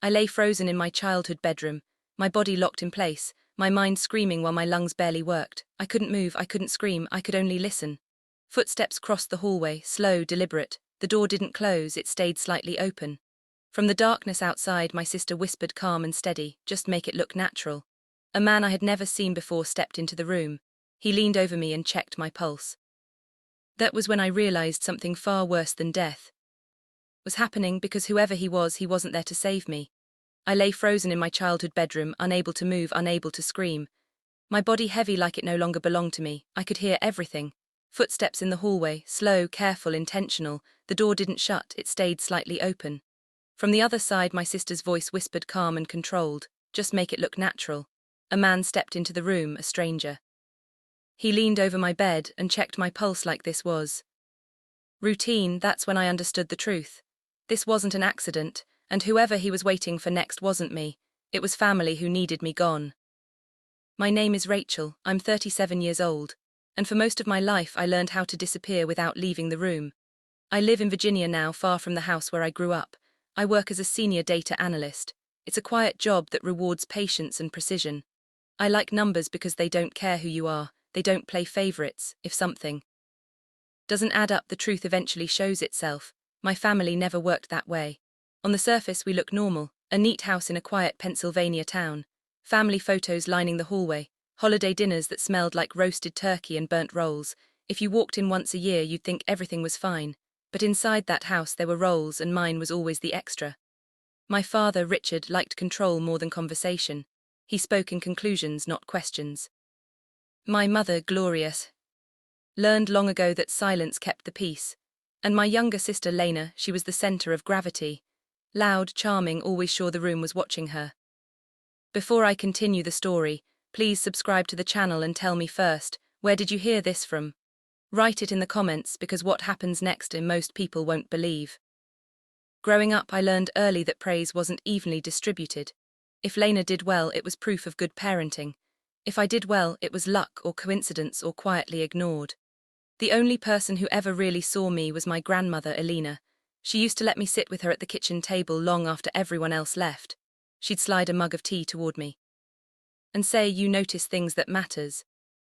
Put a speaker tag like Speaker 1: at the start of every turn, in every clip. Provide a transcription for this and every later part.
Speaker 1: I lay frozen in my childhood bedroom, my body locked in place, my mind screaming while my lungs barely worked. I couldn't move, I couldn't scream, I could only listen. Footsteps crossed the hallway, slow, deliberate. The door didn't close, it stayed slightly open. From the darkness outside, my sister whispered calm and steady, "Just make it look natural." A man I had never seen before stepped into the room. He leaned over me and checked my pulse. That was when I realized something far worse than death was happening, because whoever he wasn't there to save me. I lay frozen in my childhood bedroom, unable to move, unable to scream. My body heavy like it no longer belonged to me. I could hear everything. Footsteps in the hallway, slow, careful, intentional. The door didn't shut, it stayed slightly open. From the other side, my sister's voice whispered calm and controlled, "Just make it look natural." A man stepped into the room, a stranger. He leaned over my bed and checked my pulse like this was routine. That's when I understood the truth. This wasn't an accident, and whoever he was waiting for next wasn't me. It was family who needed me gone. My name is Rachel, I'm 37 years old, and for most of my life I learned how to disappear without leaving the room. I live in Virginia now, far from the house where I grew up. I work as a senior data analyst. It's a quiet job that rewards patience and precision. I like numbers because they don't care who you are, they don't play favorites. If something doesn't add up, the truth eventually shows itself. My family never worked that way. On the surface we look normal, a neat house in a quiet Pennsylvania town, family photos lining the hallway, holiday dinners that smelled like roasted turkey and burnt rolls. If you walked in once a year you'd think everything was fine. But inside that house there were roles, and mine was always the extra. My father, Richard, liked control more than conversation. He spoke in conclusions, not questions. My mother, Gloria, learned long ago that silence kept the peace. And my younger sister, Lena, she was the center of gravity. Loud, charming, always sure the room was watching her. Before I continue the story, please subscribe to the channel and tell me first, where did you hear this from? Write it in the comments, because what happens next most people won't believe. Growing up, I learned early that praise wasn't evenly distributed. If Lena did well, it was proof of good parenting. If I did well, it was luck or coincidence or quietly ignored. The only person who ever really saw me was my grandmother, Elena. She used to let me sit with her at the kitchen table long after everyone else left. She'd slide a mug of tea toward me and say, "You notice things that matters."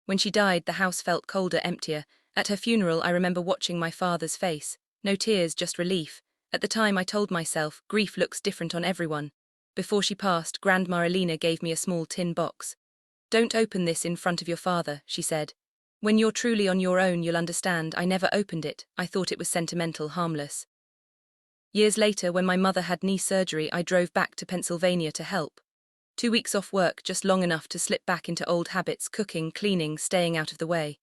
Speaker 1: When she died, the house felt colder, emptier. At her funeral, I remember watching my father's face. No tears, just relief. At the time, I told myself, grief looks different on everyone. Before she passed, Grandma Elena gave me a small tin box. "Don't open this in front of your father," she said. "When you're truly on your own, you'll understand." I never opened it. I thought it was sentimental, harmless. Years later, when my mother had knee surgery, I drove back to Pennsylvania to help. 2 weeks off work, just long enough to slip back into old habits, cooking, cleaning, staying out of the way.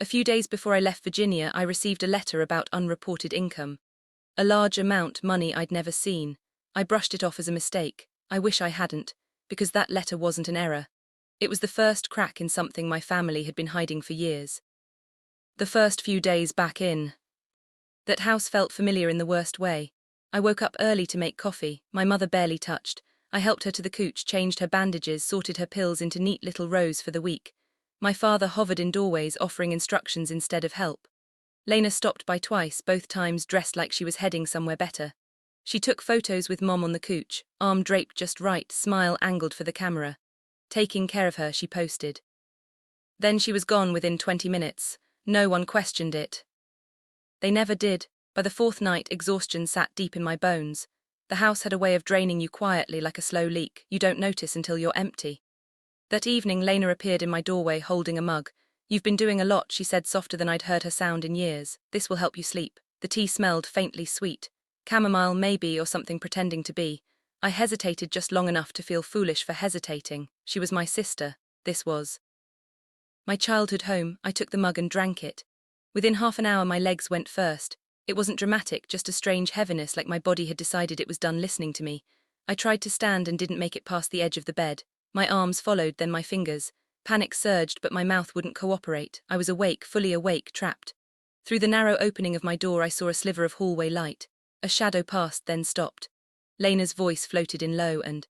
Speaker 1: A few days before I left Virginia, I received a letter about unreported income. A large amount, money I'd never seen. I brushed it off as a mistake. I wish I hadn't, because that letter wasn't an error. It was the first crack in something my family had been hiding for years. The first few days back in that house felt familiar in the worst way. I woke up early to make coffee, my mother barely touched. I helped her to the couch, changed her bandages, sorted her pills into neat little rows for the week. My father hovered in doorways, offering instructions instead of help. Lena stopped by twice, both times dressed like she was heading somewhere better. She took photos with Mom on the couch, arm draped just right, smile angled for the camera. Taking care of her, she posted. Then she was gone within 20 minutes. No one questioned it. They never did. By the fourth night, exhaustion sat deep in my bones. The house had a way of draining you quietly, like a slow leak. You don't notice until you're empty. That evening, Lena appeared in my doorway holding a mug. "You've been doing a lot," she said, softer than I'd heard her sound in years. "This will help you sleep." The tea smelled faintly sweet. Chamomile, maybe, or something pretending to be. I hesitated just long enough to feel foolish for hesitating. She was my sister. This was my childhood home. I took the mug and drank it. Within half an hour, my legs went first. It wasn't dramatic, just a strange heaviness, like my body had decided it was done listening to me. I tried to stand and didn't make it past the edge of the bed. My arms followed, then my fingers. Panic surged, but my mouth wouldn't cooperate. I was awake, fully awake, trapped. Through the narrow opening of my door, I saw a sliver of hallway light. A shadow passed, then stopped. Lena's voice floated in low and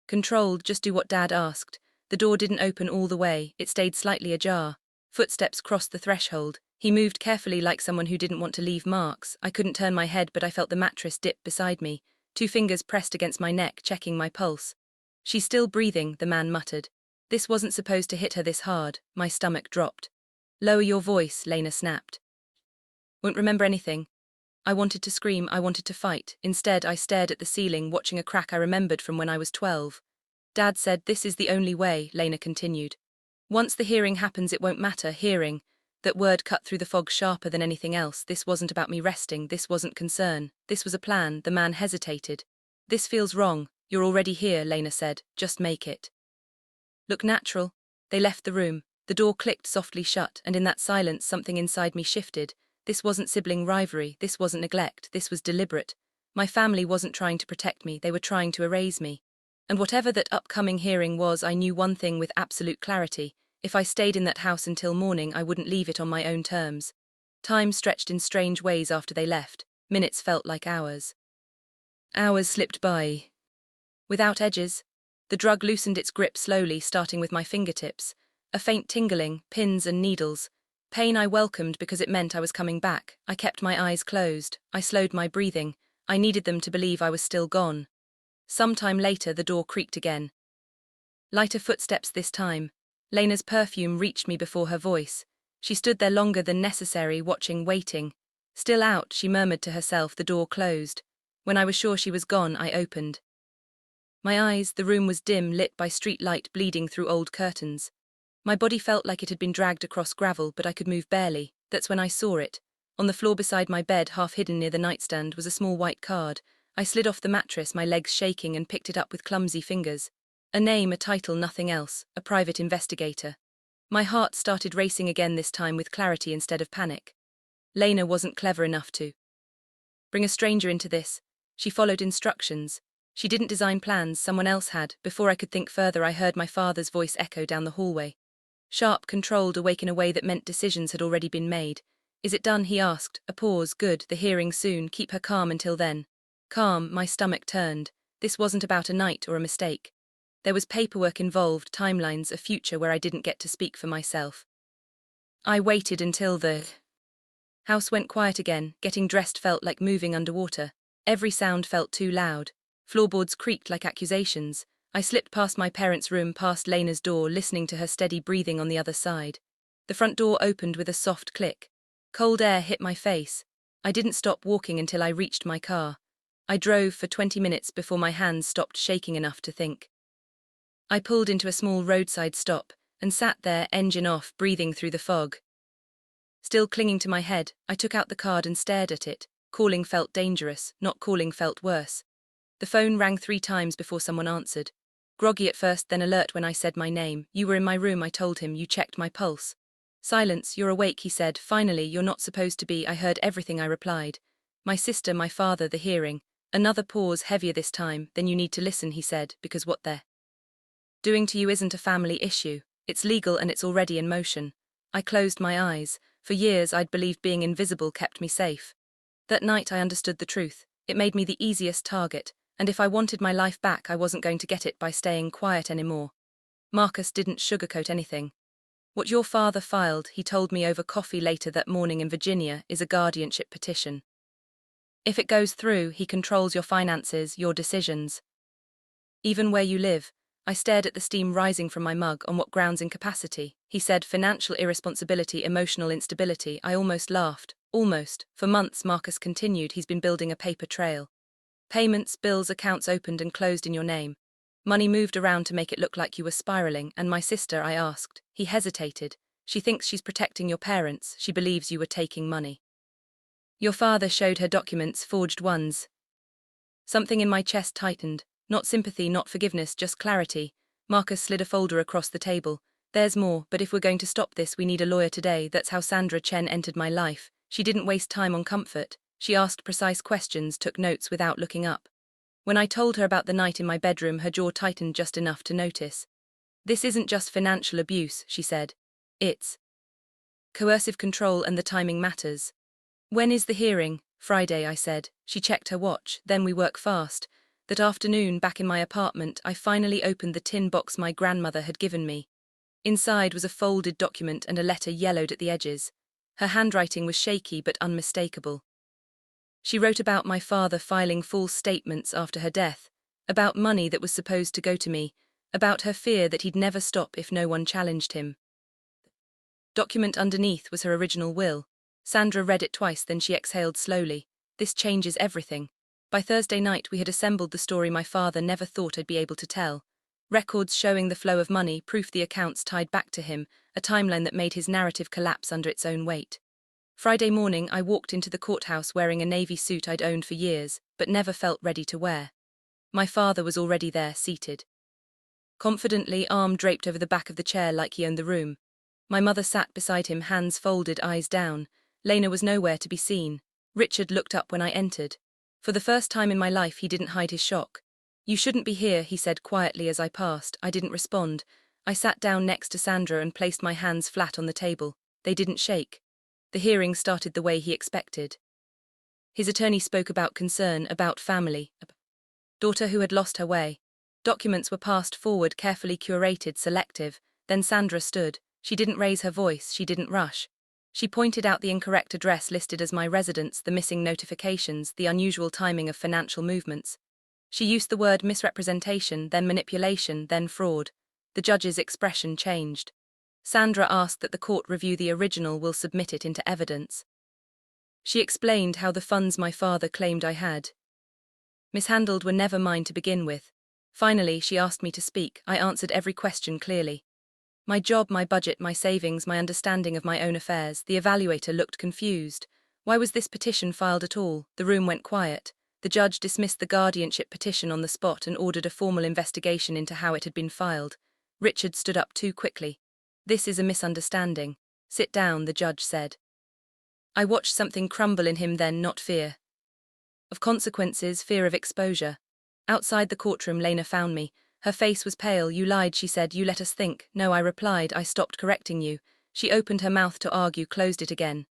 Speaker 1: controlled. "Just do what Dad asked." The door didn't open all the way, it stayed slightly ajar. Footsteps crossed the threshold. He moved carefully, like someone who didn't want to leave marks. I couldn't turn my head, but I felt the mattress dip beside me. 2 fingers pressed against my neck, checking my pulse. "She's still breathing," the man muttered. "This wasn't supposed to hit her this hard." My stomach dropped. "Lower your voice," Lena snapped. "Won't remember anything." I wanted to scream, I wanted to fight. Instead, I stared at the ceiling, watching a crack I remembered from when I was 12. "Dad said this is the only way," Lena continued. "Once the hearing happens, it won't matter." Hearing. That word cut through the fog sharper than anything else. This wasn't about me resting, this wasn't concern. This was a plan. The man hesitated. "This feels wrong." "You're already here," Lena said. "Just make it look natural." They left the room. The door clicked softly shut, and in that silence something inside me shifted. This wasn't sibling rivalry, this wasn't neglect, this was deliberate. My family wasn't trying to protect me, they were trying to erase me. And whatever that upcoming hearing was, I knew one thing with absolute clarity. If I stayed in that house until morning, I wouldn't leave it on my own terms. Time stretched in strange ways after they left. Minutes felt like hours. Hours slipped by. Without edges. The drug loosened its grip slowly, starting with my fingertips. A faint tingling, pins and needles. Pain I welcomed because it meant I was coming back. I kept my eyes closed. I slowed my breathing. I needed them to believe I was still gone. Sometime later, the door creaked again. Lighter footsteps this time. Lena's perfume reached me before her voice. She stood there longer than necessary, watching, waiting. "Still out," she murmured to herself. The door closed. When I was sure she was gone, I opened my eyes. The room was dim, lit by street light bleeding through old curtains. My body felt like it had been dragged across gravel, but I could move barely. That's when I saw it. On the floor beside my bed, half hidden near the nightstand, was a small white card. I slid off the mattress, my legs shaking, and picked it up with clumsy fingers. A name, a title, nothing else. A private investigator. My heart started racing again, this time with clarity instead of panic. Lena wasn't clever enough to bring a stranger into this. She followed instructions. She didn't design plans, someone else had. Before I could think further, I heard my father's voice echo down the hallway. Sharp, controlled, awake in a way that meant decisions had already been made. "Is it done?" he asked. A pause. "Good, the hearing soon. Keep her calm until then." Calm. My stomach turned. This wasn't about a night or a mistake. There was paperwork involved, timelines, a future where I didn't get to speak for myself. I waited until the house went quiet again. Getting dressed felt like moving underwater. Every sound felt too loud. Floorboards creaked like accusations. I slipped past my parents' room, past Lena's door, listening to her steady breathing on the other side. The front door opened with a soft click. Cold air hit my face. I didn't stop walking until I reached my car. I drove for 20 minutes before my hands stopped shaking enough to think. I pulled into a small roadside stop and sat there, engine off, breathing through the fog. Still clinging to my head, I took out the card and stared at it. Calling felt dangerous, not calling felt worse. The phone rang 3 times before someone answered. Groggy at first, then alert when I said my name. "You were in my room," I told him. "You checked my pulse." "Silence. You're awake," he said. "Finally, you're not supposed to be." I heard everything, I replied. "My sister, my father, the hearing." Another pause, heavier this time. "Then you need to listen," he said, "because what they're doing to you isn't a family issue. It's legal and it's already in motion." I closed my eyes. For years, I'd believed being invisible kept me safe. That night, I understood the truth. It made me the easiest target. And if I wanted my life back, I wasn't going to get it by staying quiet anymore. Marcus didn't sugarcoat anything. "What your father filed," he told me over coffee later that morning in Virginia, "is a guardianship petition. If it goes through, he controls your finances, your decisions. Even where you live." I stared at the steam rising from my mug. "On what grounds incapacity?" He said. "Financial irresponsibility, emotional instability." I almost laughed. Almost. For months, Marcus continued, he's been building a paper trail. Payments, bills, accounts opened and closed in your name. Money moved around to make it look like you were spiraling. "And my sister?" I asked. He hesitated. "She thinks she's protecting your parents. She believes you were taking money." "Your father showed her documents, forged ones." Something in my chest tightened. Not sympathy, not forgiveness, just clarity. Marcus slid a folder across the table. "There's more, but if we're going to stop this, we need a lawyer today." That's how Sandra Chen entered my life. She didn't waste time on comfort. She asked precise questions, took notes without looking up. When I told her about the night in my bedroom, her jaw tightened just enough to notice. "This isn't just financial abuse," she said. "It's coercive control, and the timing matters." "When is the hearing?" "Friday," I said. She checked her watch. "Then we work fast." That afternoon, back in my apartment, I finally opened the tin box my grandmother had given me. Inside was a folded document and a letter yellowed at the edges. Her handwriting was shaky but unmistakable. She wrote about my father filing false statements after her death, about money that was supposed to go to me, about her fear that he'd never stop if no one challenged him. Document underneath was her original will. Sandra read it twice, then she exhaled slowly. This changes everything. By Thursday night we had assembled the story my father never thought I'd be able to tell. Records showing the flow of money, proof the accounts tied back to him, a timeline that made his narrative collapse under its own weight. Friday morning I walked into the courthouse wearing a navy suit I'd owned for years, but never felt ready to wear. My father was already there, seated. Confidently, arm draped over the back of the chair like he owned the room. My mother sat beside him, hands folded, eyes down. Lena was nowhere to be seen. Richard looked up when I entered. For the first time in my life he didn't hide his shock. "You shouldn't be here," he said quietly as I passed. I didn't respond. I sat down next to Sandra and placed my hands flat on the table. They didn't shake. The hearing started the way he expected. His attorney spoke about concern, about family, a daughter who had lost her way. Documents were passed forward, carefully curated, selective. Then Sandra stood. She didn't raise her voice, she didn't rush. She pointed out the incorrect address listed as my residence, the missing notifications, the unusual timing of financial movements. She used the word misrepresentation, then manipulation, then fraud. The judge's expression changed. Sandra asked that the court review the original will, submit it into evidence. She explained how the funds my father claimed I had mishandled were never mine to begin with. Finally, she asked me to speak. I answered every question clearly. My job, my budget, my savings, my understanding of my own affairs. The evaluator looked confused. Why was this petition filed at all? The room went quiet. The judge dismissed the guardianship petition on the spot and ordered a formal investigation into how it had been filed. Richard stood up too quickly. "This is a misunderstanding. Sit down," the judge said. I watched something crumble in him then, not fear of consequences, fear of exposure. Outside the courtroom, Lena found me. Her face was pale. "You lied," she said. "You let us think." "No," I replied. "I stopped correcting you." She opened her mouth to argue, closed it again.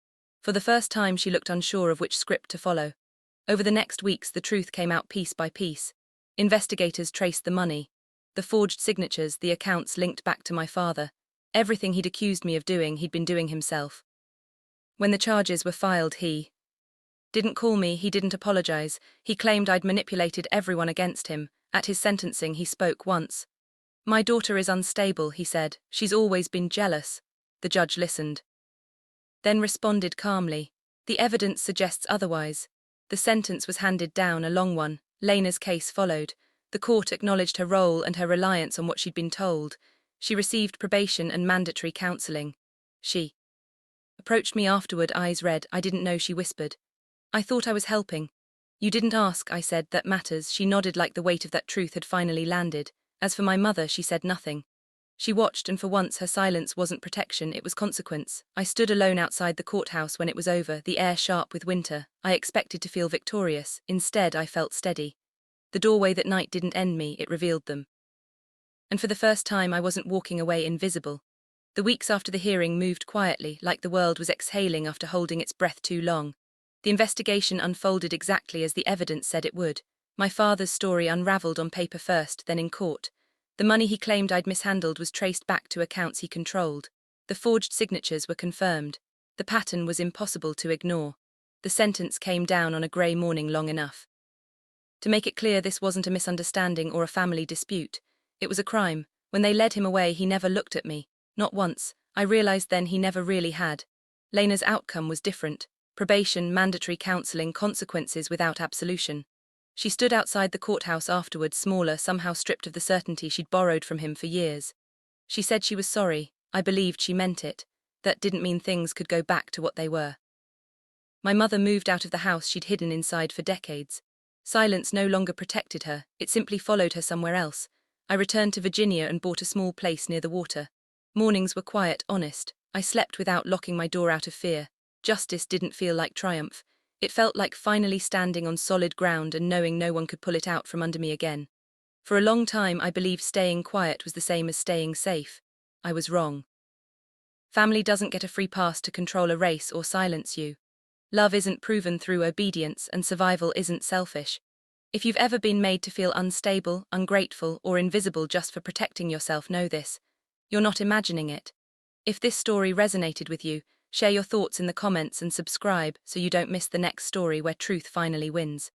Speaker 1: For the first time she looked unsure of which script to follow. Over the next weeks the truth came out piece by piece. Investigators traced the money, the forged signatures, the accounts linked back to my father. Everything he'd accused me of doing, he'd been doing himself. When the charges were filed, he didn't call me, he didn't apologize. He claimed I'd manipulated everyone against him. At his sentencing he spoke once. "My daughter is unstable," he said. "She's always been jealous." The judge listened, then responded calmly. "The evidence suggests otherwise." The sentence was handed down, a long one. Lena's case followed. The court acknowledged her role and her reliance on what she'd been told. She received probation and mandatory counseling. She approached me afterward, eyes red. I didn't know, she whispered. "I thought I was helping." "You didn't ask," I said. "That matters." She nodded like the weight of that truth had finally landed. As for my mother, she said nothing. She watched, and for once her silence wasn't protection, it was consequence. I stood alone outside the courthouse when it was over, the air sharp with winter. I expected to feel victorious. Instead, I felt steady. The doorway that night didn't end me, it revealed them. And for the first time I wasn't walking away invisible. The weeks after the hearing moved quietly, like the world was exhaling after holding its breath too long. The investigation unfolded exactly as the evidence said it would. My father's story unraveled on paper first, then in court. The money he claimed I'd mishandled was traced back to accounts he controlled. The forged signatures were confirmed. The pattern was impossible to ignore. The sentence came down on a grey morning long enough to make it clear this wasn't a misunderstanding or a family dispute. It was a crime. When they led him away, he never looked at me. Not once. I realized then he never really had. Lena's outcome was different. Probation, mandatory counseling, consequences without absolution. She stood outside the courthouse afterward, smaller, somehow stripped of the certainty she'd borrowed from him for years. She said she was sorry. I believed she meant it. That didn't mean things could go back to what they were. My mother moved out of the house she'd hidden inside for decades. Silence no longer protected her, it simply followed her somewhere else. I returned to Virginia and bought a small place near the water. Mornings were quiet, honest. I slept without locking my door out of fear. Justice didn't feel like triumph. It felt like finally standing on solid ground and knowing no one could pull it out from under me again. For a long time I believed staying quiet was the same as staying safe. I was wrong. Family doesn't get a free pass to control a race or silence you. Love isn't proven through obedience, and survival isn't selfish. If you've ever been made to feel unstable, ungrateful, or invisible just for protecting yourself, know this. You're not imagining it. If this story resonated with you, Share your thoughts in the comments and subscribe so you don't miss the next story where truth finally wins.